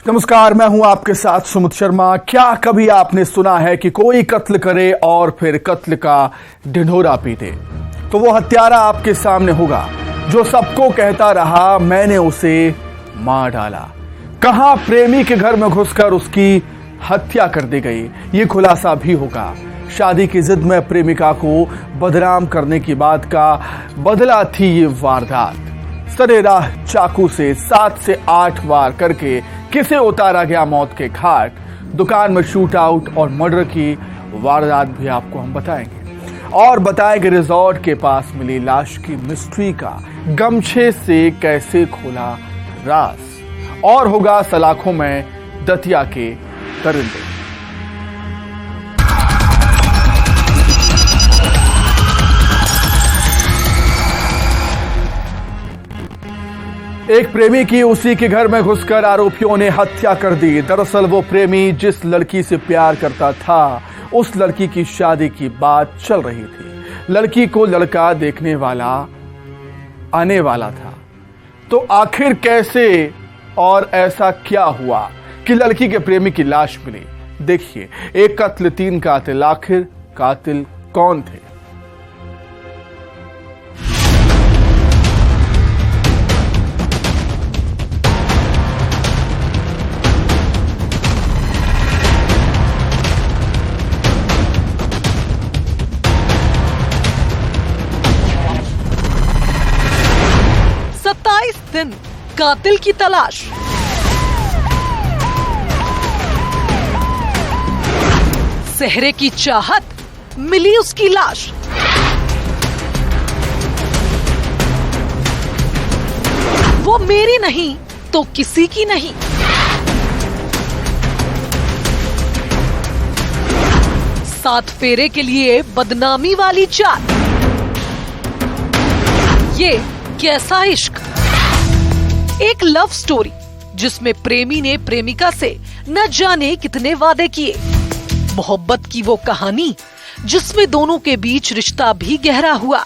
नमस्कार, मैं हूं आपके साथ सुमित शर्मा। क्या कभी आपने सुना है कि कोई कत्ल करे और फिर कत्ल का ढिंढोरा पीटे? तो वो हत्यारा आपके सामने होगा जो सबको कहता रहा मैंने उसे मार डाला। कहां प्रेमी के घर में घुसकर उसकी हत्या कर दी गई, ये खुलासा भी होगा। शादी की जिद में प्रेमिका को बदनाम करने की बात का बदला थी ये वारदात। सरेराह चाकू से 7 से 8 वार करके किसे उतारा गया मौत के घाट। दुकान में शूट आउट और मर्डर की वारदात भी आपको हम बताएंगे और बताएंगे रिजॉर्ट के पास मिली लाश की मिस्ट्री का गमछे से कैसे खोला राज, और होगा सलाखों में दतिया के दरिंदे। एक प्रेमी की उसी के घर में घुसकर आरोपियों ने हत्या कर दी। दरअसल वो प्रेमी जिस लड़की से प्यार करता था उस लड़की की शादी की बात चल रही थी। लड़की को लड़का देखने वाला आने वाला था। तो आखिर कैसे और ऐसा क्या हुआ कि लड़की के प्रेमी की लाश मिली? देखिए, एक कत्ल 3 कातिल। आखिर कातिल कौन थे? दिन कातिल की तलाश। सेहरे की चाहत, मिली उसकी लाश। वो मेरी नहीं तो किसी की नहीं। सात फेरे के लिए बदनामी वाली चाल। ये कैसा इश्क? एक लव स्टोरी जिसमें प्रेमी ने प्रेमिका से न जाने कितने वादे किए। मोहब्बत की वो कहानी जिसमें दोनों के बीच रिश्ता भी गहरा हुआ,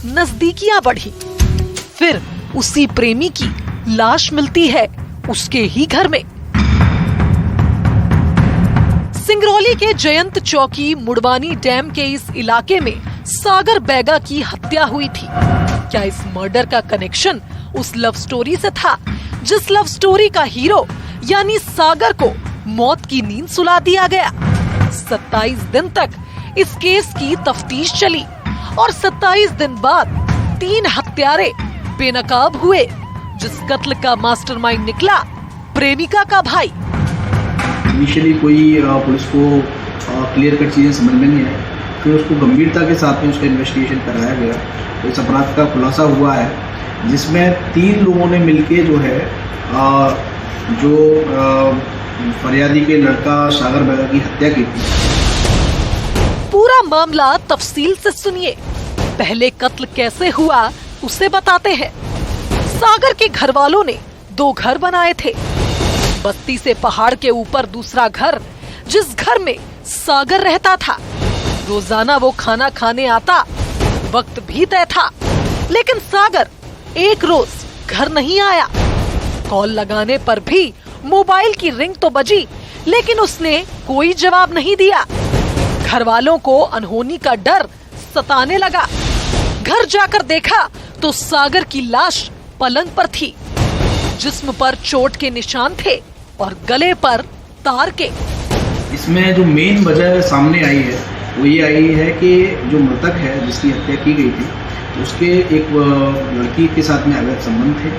नजदीकियां बढ़ी। फिर उसी प्रेमी की लाश मिलती है उसके ही घर में। सिंगरौली के जयंत चौकी मुड़वानी डैम के इस इलाके में सागर बैगा की हत्या हुई थी। क्या इस मर्डर का कनेक्शन उस लव स्टोरी से था जिस लव स्टोरी का हीरो यानी सागर को मौत की नींद सुला दिया गया? 27 दिन तक इस केस की तफ्तीश चली और 27 दिन बाद 3 हत्यारे बेनकाब हुए। जिस कत्ल का मास्टरमाइंड निकला प्रेमिका का भाई। इनिशियली कोई पुलिस को क्लियर कट चीजें समझ में नहीं आई, फिर उसको गंभीरता के साथ में उसका इन्वेस्टिगेशन कराया गया। तो इस अपराध का खुलासा हुआ है जिसमें 3 लोगों ने मिलके जो है फरियादी के लड़का सागर बैगा की हत्या की थी। पूरा मामला तफसील से सुनिए। पहले कत्ल कैसे हुआ उसे बताते हैं। सागर के घर वालों ने 2 घर बनाए थे। बस्ती से पहाड़ के ऊपर दूसरा घर, जिस घर में सागर रहता था। रोजाना वो खाना खाने आता, वक्त भी तय था। लेकिन सागर एक रोज घर नहीं आया। कॉल लगाने पर भी मोबाइल की रिंग तो बजी, लेकिन उसने कोई जवाब नहीं दिया। घर वालों को अनहोनी का डर सताने लगा। घर जाकर देखा तो सागर की लाश पलंग पर थी। जिस्म पर चोट के निशान थे और गले पर तार के। इसमें जो मेन वजह सामने आई है वो ये आई है कि जो मृतक है जिसकी हत्या की गई थी उसके एक लड़की के साथ में अवैध संबंध थे,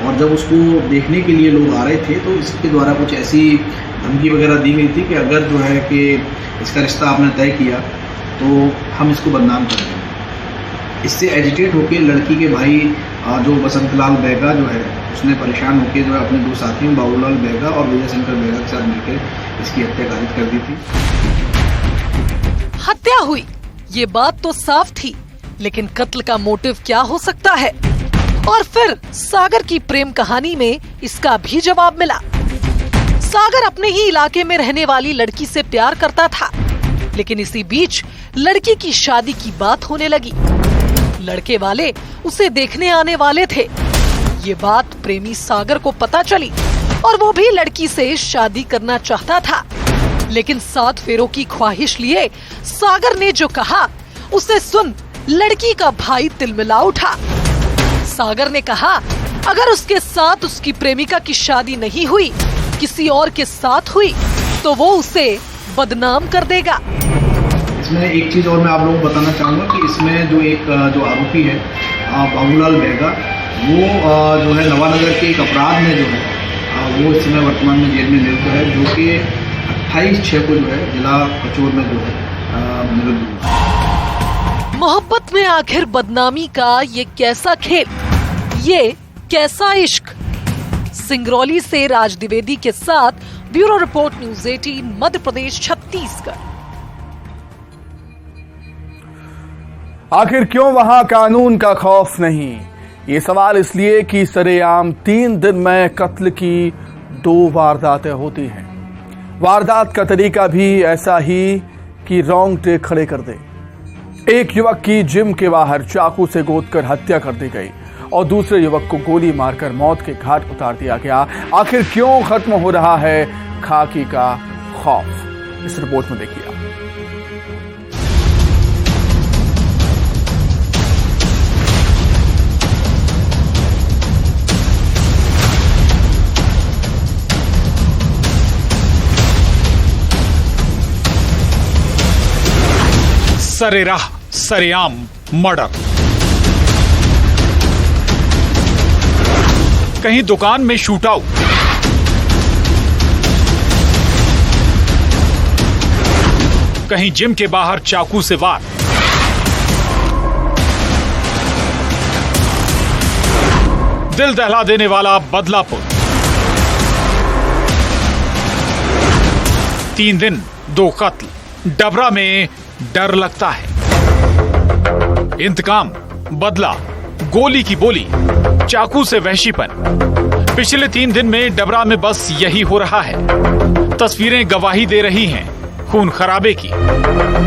और जब उसको देखने के लिए लोग आ रहे थे तो इसके द्वारा कुछ ऐसी धमकी वगैरह दी गई थी कि अगर जो है कि इसका रिश्ता आपने तय किया तो हम इसको बदनाम कर देंगे। इससे एजिटेट होकर लड़की के भाई जो बसंतलाल बैगा जो है उसने परेशान होकर जो है अपने 2 साथियों बाबूलाल बैगा और विजय शंकर बैगा के साथ मिलकर इसकी हत्या कारित कर दी थी। हत्या हुई ये बात तो साफ थी, लेकिन कत्ल का मोटिव क्या हो सकता है? और फिर सागर की प्रेम कहानी में इसका भी जवाब मिला। सागर अपने ही इलाके में रहने वाली लड़की से प्यार करता था, लेकिन इसी बीच लड़की की शादी की बात होने लगी। लड़के वाले उसे देखने आने वाले थे। ये बात प्रेमी सागर को पता चली और वो भी लड़की से शादी करना चाहता था। लेकिन 7 फेरों की ख्वाहिश लिए सागर ने जो कहा उसे सुन लड़की का भाई तिलमिला उठा। सागर ने कहा अगर उसके साथ उसकी प्रेमिका की शादी नहीं हुई, किसी और के साथ हुई, तो वो उसे बदनाम कर देगा। इसमें एक चीज़ और मैं आप लोगों को बताना चाहूँगा कि इसमें जो आरोपी है बाबूलाल बैगा, वो जो है नवानगर के एक अपराध में जो है वो इस समय वर्तमान में जेल में नियुक्त है, जो कि 28/6 को जो है जिला कचौर में जो है निरुद्ध हुआ। मोहब्बत में आखिर बदनामी का ये कैसा खेल, ये कैसा इश्क। सिंगरौली से राज द्विवेदी के साथ bureau report, news 18 Madhya Pradesh, Chhattisgarh. आखिर क्यों वहां कानून का खौफ नहीं? ये सवाल इसलिए कि सरेआम 3 दिन में कत्ल की 2 वारदातें होती हैं। वारदात का तरीका भी ऐसा ही कि रोंगटे खड़े कर दे। एक युवक की जिम के बाहर चाकू से गोदकर हत्या कर दी गई और दूसरे युवक को गोली मारकर मौत के घाट उतार दिया गया। आखिर क्यों खत्म हो रहा है खाकी का खौफ? इस रिपोर्ट में देखिए। सरेराह सरेआम मर्डर। कहीं दुकान में शूट आउट, कहीं जिम के बाहर चाकू से वार, दिल दहला देने वाला बदलापुर। 3 दिन 2 कत्ल, डबरा में डर लगता है। इंतकाम, बदला, गोली की बोली, चाकू से वहशीपन। पिछले 3 दिन में डबरा में बस यही हो रहा है। तस्वीरें गवाही दे रही हैं खून खराबे की।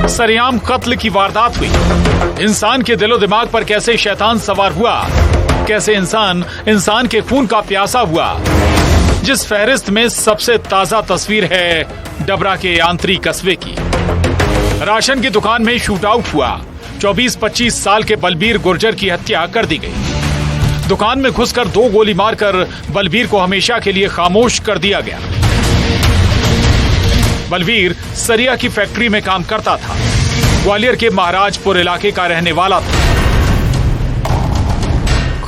सरेआम कत्ल की वारदात हुई। इंसान के दिलो दिमाग पर कैसे शैतान सवार हुआ, कैसे इंसान के खून का प्यासा हुआ। जिस फहरिस्त में सबसे ताजा तस्वीर है डबरा के आंतरिक कस्बे की। राशन की दुकान में शूट आउट हुआ। 24-25 साल के बलबीर गुर्जर की हत्या कर दी गई। दुकान में घुसकर 2 गोली मारकर बलबीर को हमेशा के लिए खामोश कर दिया गया। बलबीर सरिया की फैक्ट्री में काम करता था। ग्वालियर के महाराजपुर इलाके का रहने वाला था।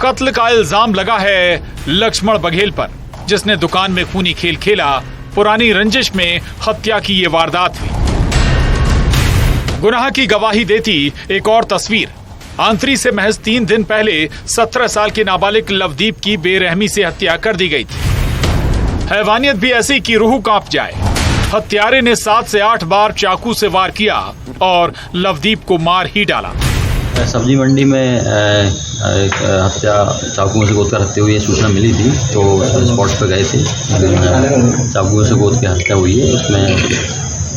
कत्ल का इल्जाम लगा है लक्ष्मण बघेल पर, जिसने दुकान में खूनी खेल खेला। पुरानी रंजिश में हत्या की ये वारदात हुई। गुनाह की गवाही देती एक और तस्वीर। आंतरी से महज 3 दिन पहले 17 साल के नाबालिग लवदीप की बेरहमी से हत्या कर दी गई थी। हैवानियत भी ऐसी कि रूह कांप जाए। हत्यारे ने 7 से 8 बार चाकू से वार किया और लवदीप को मार ही डाला। सब्जी मंडी में एक हत्या चाकू से गोद कर हत्या हुई है सूचना मिली थी, तो स्पॉट पर गए थे। चाकू से गोद के हत्या हुई है, उसमें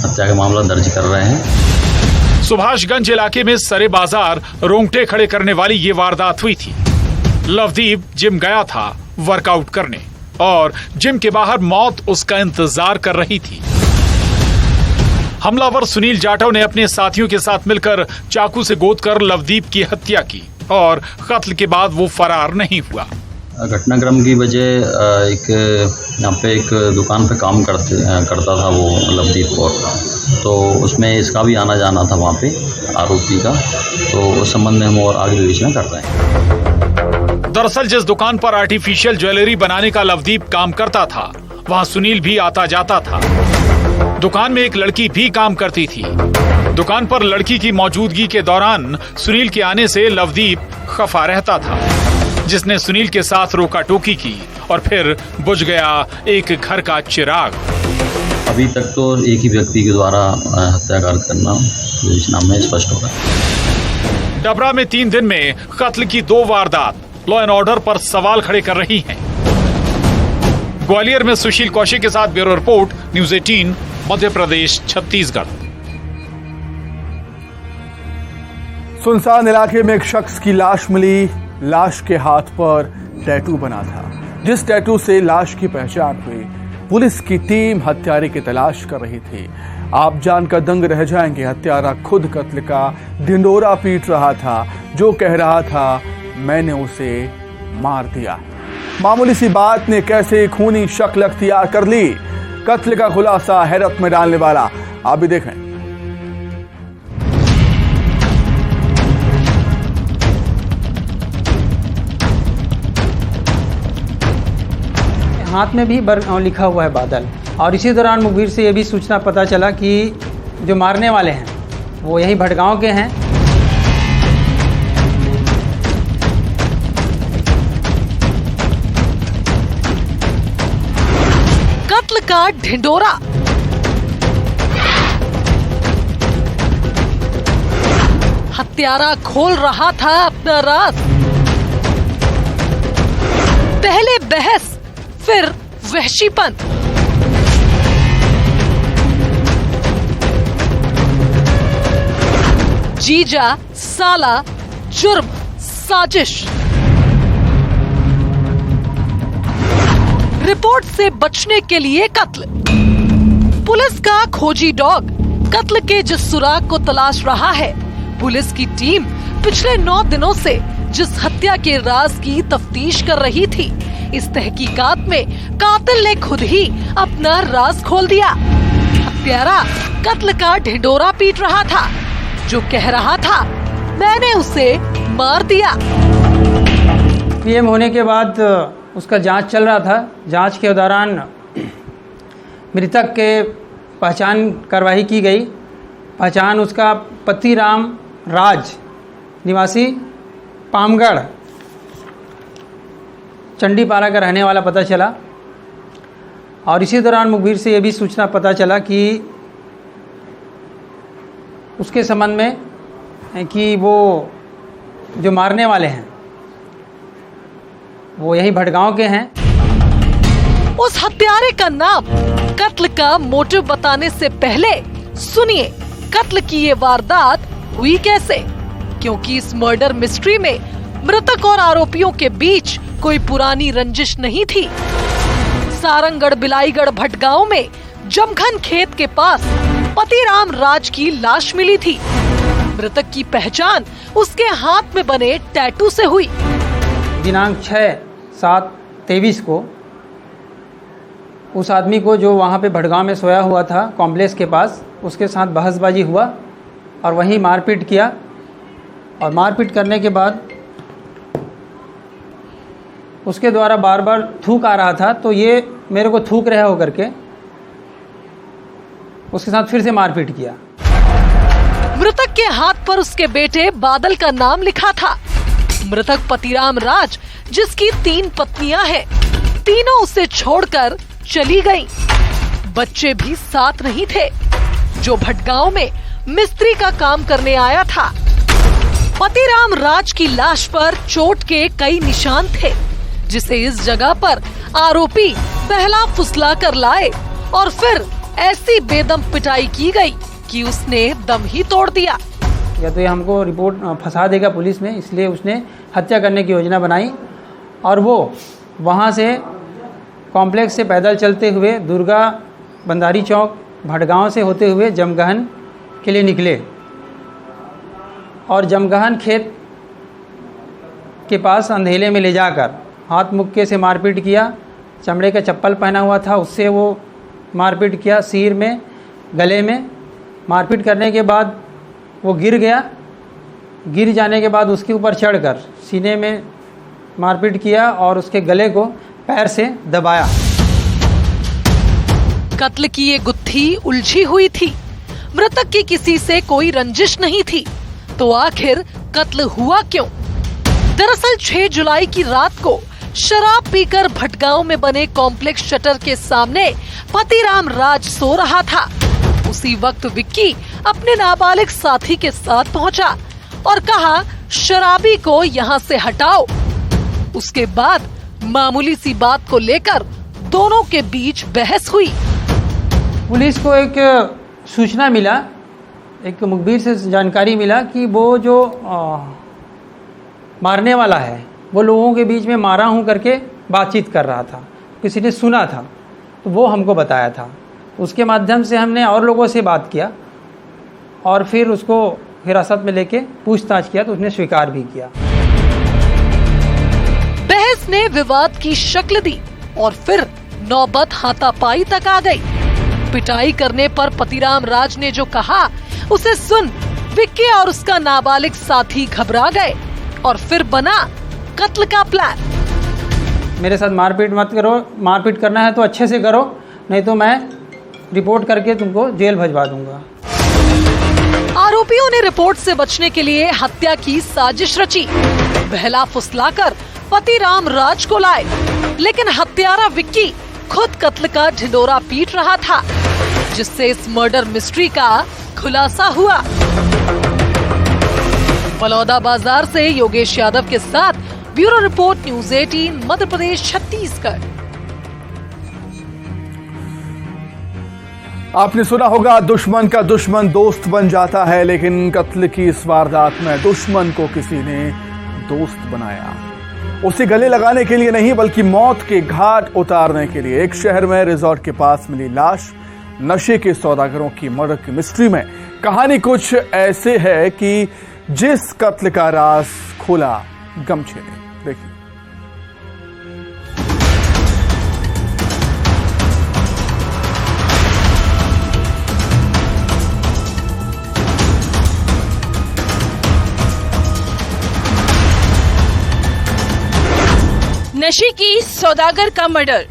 हत्या का मामला दर्ज कर रहे हैं। सुभाषगंज इलाके में सरे बाजार रोंगटे खड़े करने वाली ये वारदात हुई थी। लवदीप जिम गया था वर्कआउट करने और जिम के बाहर मौत उसका इंतजार कर रही थी। हमलावर सुनील जाटव ने अपने साथियों के साथ मिलकर चाकू से गोदकर लवदीप की हत्या की और कत्ल के बाद वो फरार नहीं हुआ। घटनाक्रम की वजह यहाँ पे एक दुकान पे काम करता था वो लवदीप कौर, तो उसमें इसका भी आना जाना था वहाँ पे आरोपी का, तो उस संबंध में हम और आगे विवेचना कर रहे हैं। दरअसल जिस दुकान पर आर्टिफिशियल ज्वेलरी बनाने का लवदीप काम करता था, वहाँ सुनील भी आता जाता था। दुकान में एक लड़की भी काम करती थी। दुकान पर लड़की की मौजूदगी के दौरान सुनील के आने से लवदीप खफा रहता था, जिसने सुनील के साथ रोका टोकी की और फिर बुझ गया एक घर का चिराग। अभी तक तो एक ही व्यक्ति के द्वारा हत्याकांड करना विवेचना में स्पष्ट होगा। डबरा में 3 दिन में कत्ल की 2 वारदात लॉ एंड ऑर्डर पर सवाल खड़े कर रही हैं। ग्वालियर में सुशील कौशिक के साथ bureau report, news 18 Madhya Pradesh, Chhattisgarh. सुनसान इलाके में एक शख्स की लाश मिली। लाश के हाथ पर टैटू बना था। जिस टैटू से लाश की पहचान हुई, पुलिस की टीम हत्यारे की तलाश कर रही थी। आप जानकर दंग रह जाएंगे, हत्यारा खुद कत्ल का ढिंढोरा पीट रहा था, जो कह रहा था मैंने उसे मार दिया। मामूली सी बात ने कैसे खूनी शक्ल अख्तियार कर ली, कत्ल का खुलासा हैरत में डालने वाला। आप भी देखें। हाथ में भी लिखा हुआ है बादल। और इसी दौरान मुखबिर से यह भी सूचना पता चला कि जो मारने वाले हैं वो यही भटगांव के हैं। कत्ल का ढिंढोरा। हत्यारा खोल रहा था अपना राज। पहले बहस, फिर वहशीपन। जीजा, साला, जुर्म, साजिश। रिपोर्ट से बचने के लिए कत्ल। पुलिस का खोजी डॉग कत्ल के जिस सुराग को तलाश रहा है, पुलिस की टीम पिछले 9 दिनों से जिस हत्या के राज की तफ्तीश कर रही थी, इस तहकीकात में कातिल ने खुद ही अपना राज खोल दिया। हत्यारा कत्ल का ढिंढोरा पीट रहा था, जो कह रहा था मैंने उसे मार दिया। पीएम होने के बाद उसका जांच चल रहा था। जांच के दौरान मृतक के पहचान कार्रवाई की गई। पहचान उसका पतिराम राज, निवासी पामगढ़, चंडीपारा का रहने वाला पता चला। और इसी दौरान मुखबिर से यह भी सूचना पता चला कि उसके संबंध में कि वो जो मारने वाले हैं वो यही भटगांव के हैं। उस हत्यारे का नाम, कत्ल का मोटिव बताने से पहले सुनिए कत्ल की ये वारदात हुई कैसे, क्योंकि इस मर्डर मिस्ट्री में मृतक और आरोपियों के बीच कोई पुरानी रंजिश नहीं थी। सारंगगढ़ बिलाईगढ़ भटगांव में जमघन खेत के पास पतिराम राज की लाश मिली थी। मृतक की पहचान उसके हाथ में बने टैटू से हुई। दिनांक 6/7/23 को उस आदमी को जो वहाँ पे भटगांव में सोया हुआ था कॉम्प्लेक्स के पास, उसके साथ बहसबाजी हुआ और वहीं मारपीट किया। और मारपीट करने के बाद उसके द्वारा बार बार थूक आ रहा था, तो ये मेरे को थूक रहा हो करके उसके साथ फिर से मारपीट किया। मृतक के हाथ पर उसके बेटे बादल का नाम लिखा था। मृतक पतिराम राज, जिसकी 3 पत्नियां हैं, तीनों उसे छोड़कर चली गईं। बच्चे भी साथ नहीं थे। जो भटगांव में मिस्त्री का काम करने आया था। पतिराम राज की लाश पर चोट के कई निशान थे, जिसे इस जगह पर आरोपी बहला फुसला कर लाए और फिर ऐसी बेदम पिटाई की गई कि उसने दम ही तोड़ दिया। या तो ये हमको रिपोर्ट फंसा देगा पुलिस में, इसलिए उसने हत्या करने की योजना बनाई और वो वहाँ से कॉम्प्लेक्स से पैदल चलते हुए दुर्गा बंदारी चौक भटगांव से होते हुए जमगहन के लिए निकले। और जमगहन खेत के पास अंधेले में ले जाकर हाथ मुक्के से मारपीट किया। चमड़े का चप्पल पहना हुआ था, उससे वो मारपीट किया। सिर में, गले में मारपीट करने के बाद वो गिर गया। गिर जाने के बाद उसके ऊपर चढ़कर सीने में मारपीट किया और उसके गले को पैर से दबाया। कत्ल की ये गुत्थी उलझी हुई थी। मृतक की किसी से कोई रंजिश नहीं थी, तो आखिर कत्ल हुआ क्यों? दरअसल 6 जुलाई की रात को शराब पीकर भटगांव में बने कॉम्प्लेक्स शटर के सामने पतिराम राज सो रहा था। उसी वक्त विक्की अपने नाबालिग साथी के साथ पहुंचा और कहा, शराबी को यहाँ से हटाओ। उसके बाद मामूली सी बात को लेकर दोनों के बीच बहस हुई। पुलिस को एक सूचना मिला, एक मुखबिर से जानकारी मिला कि वो जो मारने वाला है वो लोगों के बीच में मारा हूँ करके बातचीत कर रहा था, किसी ने सुना था, तो वो हमको बताया था। उसके माध्यम से हमने और लोगों से बात किया और फिर उसको हिरासत में लेके पूछताछ किया तो उसने स्वीकार भी किया। बहस ने विवाद की शक्ल दी और फिर नौबत हाथापाई तक आ गई। पिटाई करने पर पतिराम राज ने जो कहा उसे सुन विक्की और उसका नाबालिग साथी घबरा गए और फिर बना कत्ल का प्लान। मेरे साथ मारपीट मत करो, मारपीट करना है तो अच्छे से करो, नहीं तो मैं रिपोर्ट करके तुमको जेल भिजवा दूंगा। आरोपियों ने रिपोर्ट से बचने के लिए हत्या की साजिश रची। बहला फुसलाकर पतिराम राज को लाए, लेकिन हत्यारा विक्की खुद कत्ल का ढिंढोरा पीट रहा था, जिससे इस मर्डर मिस्ट्री का खुलासा हुआ। बलौदा बाजार से योगेश यादव के साथ bureau report, news 18 Madhya Pradesh Chhattisgarh. आपने सुना होगा, दुश्मन का दुश्मन दोस्त बन जाता है, लेकिन कत्ल की इस वारदात में दुश्मन को किसी ने दोस्त बनाया। उसे गले लगाने के लिए नहीं, बल्कि मौत के घाट उतारने के लिए। एक शहर में रिजॉर्ट के पास मिली लाश। नशे के सौदागरों की मर्डर की मिस्ट्री में कहानी कुछ ऐसे है कि जिस कत्ल का राज खोला गमछे ने। देखिए, नशे की सौदागर का मर्डर।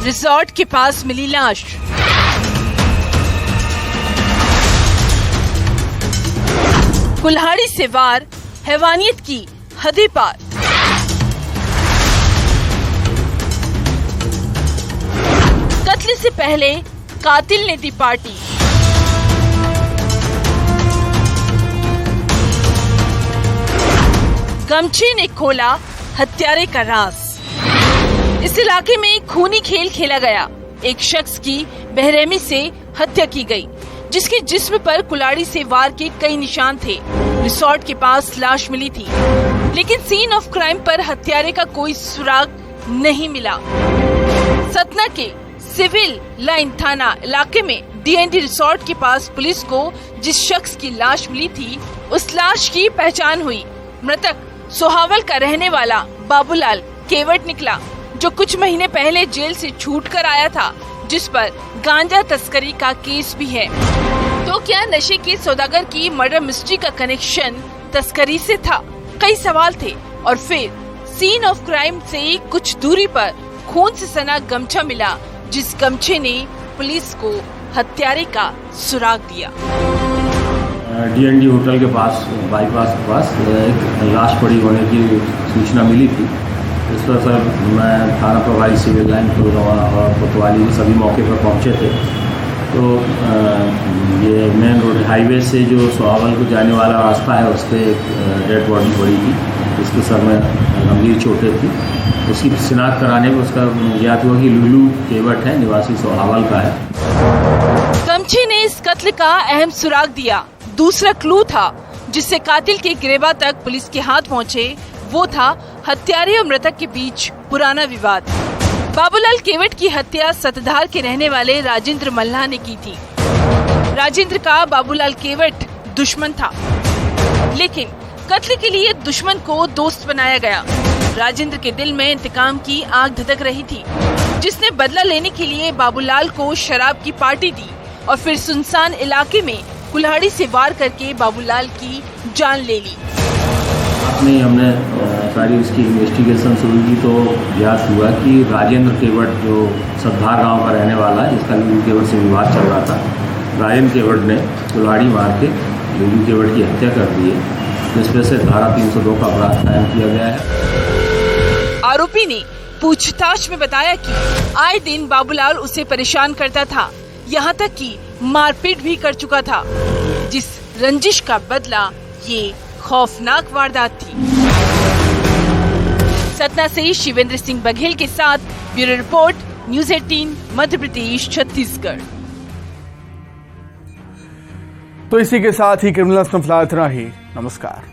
रिजॉर्ट के पास मिली लाश। कुल्हाड़ी से वार, हैवानियत की हदें पार। कत्ल से पहले कातिल ने दी पार्टी। गमछे ने खोला हत्यारे का राज। इस इलाके में एक खूनी खेल खेला गया। एक शख्स की बेरहमी से हत्या की गई, जिसके जिस्म पर कुल्हाड़ी से वार के कई निशान थे। रिसोर्ट के पास लाश मिली थी, लेकिन सीन ऑफ क्राइम पर हत्यारे का कोई सुराग नहीं मिला। सतना के सिविल लाइन थाना इलाके में डीएनडी रिसोर्ट के पास पुलिस को जिस शख्स की लाश मिली थी, उस लाश की पहचान हुई। मृतक सोहावल का रहने वाला बाबूलाल केवट निकला, जो कुछ महीने पहले जेल से छूट कर आया था, जिस पर गांजा तस्करी का केस भी है। तो क्या नशे के सौदागर की मर्डर मिस्ट्री का कनेक्शन तस्करी से था? कई सवाल थे। और फिर सीन ऑफ क्राइम से कुछ दूरी पर खून से सना गमछा मिला, जिस गमछे ने पुलिस को हत्यारे का सुराग दिया। डीएनडी होटल के पास, बाईपास के पास एक लाश पड़ी होने की सूचना मिली थी। इस पर सर मैं थाना प्रभारी सिविल लाइन और कोतवाली सभी मौके पर पहुंचे थे। तो ये मेन रोड हाईवे से जो सोहावल को जाने वाला रास्ता है, उस पर एक डेड बॉडी पड़ी थी, जिसके सर में गंभीर चोटें थी। उसकी शिनाख्त कराने में उसका ज्ञात हुआ कि लुलू केवट है, निवासी सोहावल का है। गमछे ने इस कत्ल का अहम सुराग दिया। दूसरा क्लू था जिससे कातिल के गिरफ्तार तक पुलिस के हाथ पहुंचे, वो था हत्यारे और मृतक के बीच पुराना विवाद। बाबूलाल केवट की हत्या सतधार के रहने वाले राजेंद्र मल्लाह ने की थी। राजेंद्र का बाबूलाल केवट दुश्मन था, लेकिन कत्ल के लिए दुश्मन को दोस्त बनाया गया। राजेंद्र के दिल में इंतकाम की आग धधक रही थी, जिसने बदला लेने के लिए बाबूलाल को शराब की पार्टी दी और फिर सुनसान इलाके में कुल्हाड़ी से वार करके बाबूलाल की जान ले ली। नहीं, हमने सारी उसकी इन्वेस्टिगेशन शुरू की तो ज्ञात हुआ कि राजेंद्र केवट जो सतधार गांव का रहने वाला है, जिसका लुलू केवट से विवाद चल रहा था, राजेंद्र केवट ने कुल्हाड़ी मार के लुलू केवट की हत्या कर दी है, जिसमें से धारा 302 का अपराध कायम किया गया है। आरोपी ने पूछताछ में बताया कि आए दिन बाबूलाल उसे परेशान करता था, यहाँ तक कि मारपीट भी कर चुका था, जिस रंजिश का बदला ये खौफनाक वारदात थी। सतना से शिवेंद्र सिंह बघेल के साथ bureau report, news 18 Madhya Pradesh Chhattisgarh. तो इसी के साथ ही क्रिमिनल्स में फिलहाल इतना ही। नमस्कार।